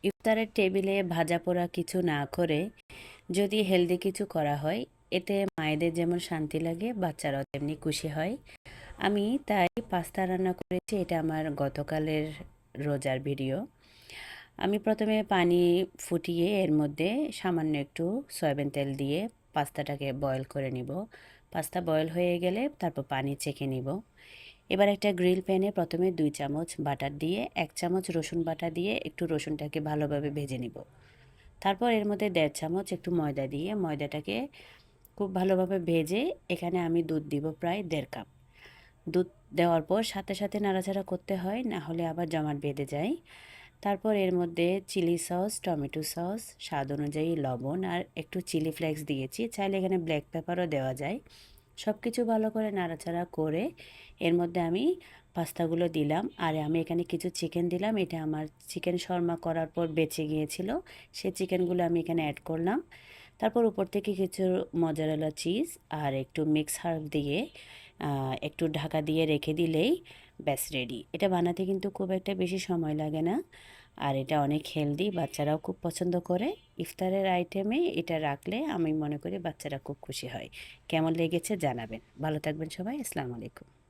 ইফতারের টেবিলে ভাজা পোড়া কিছু না করে যদি হেলদি কিছু করা হয়, এতে মায়েদের যেমন শান্তি লাগে, বাচ্চারাও তেমনি খুশি হয়। আমি তাই পাস্তা রান্না করেছি। এটা আমার গতকালের রোজার ভিডিও। আমি প্রথমে পানি ফুটিয়ে এর মধ্যে সামান্য একটু সয়াবিন তেল দিয়ে পাস্তাটাকে বয়েল করে নিব। পাস্তা বয়েল হয়ে গেলে তারপর পানি ছেঁকে নিব। এবার একটা গ্রিল প্যানে প্রথমে 2 চামচ বাটার দিয়ে 1 চামচ রসুন বাটা দিয়ে একটু রসুনটাকে ভালোভাবে ভেজে নিব। তারপর এর মধ্যে 1.5 চামচ একটু ময়দা দিয়ে ময়দাটাকে খুব ভালোভাবে ভেজে এখানে আমি দুধ দিব প্রায় 1.5 কাপ। দুধ দেওয়ার পর সাথে সাথে নাড়াচাড়া করতে হয়, না হলে আবার জমাট বেঁধে যায়। তারপর এর মধ্যে চিলি সস, টমেটো সস, স্বাদ অনুযায়ী লবণ আর একটু চিলি ফ্লেক্স দিয়েছি। চাইলে এখানে ব্ল্যাক পেপারও দেওয়া যায়। সব কিছু ভালো করে নাড়াচাড়া করে এর মধ্যে আমি পাস্তাগুলো দিলাম। আর আমি এখানে কিছু চিকেন দিলাম। এটা আমার চিকেন শর্মা করার পর বেঁচে গিয়েছিল, সেই চিকেনগুলো আমি এখানে অ্যাড করলাম। তারপর উপর থেকে কিছু মজারেলা চিজ আর একটু মিক্স হার্ব দিয়ে একটু ঢাকা দিয়ে রেখে দিলেই ব্যাস রেডি। এটা বানাতে কিন্তু খুব একটা বেশি সময় লাগে না, আর এটা অনেক হেলদি, বাচ্চারাও খুব পছন্দ করে। ইফতারের আইটেমে এটা রাখলে আমি মনে করি বাচ্চারা খুব খুশি হয়। কেমন লেগেছে জানাবেন। ভালো থাকবেন সবাই। আসসালামু আলাইকুম।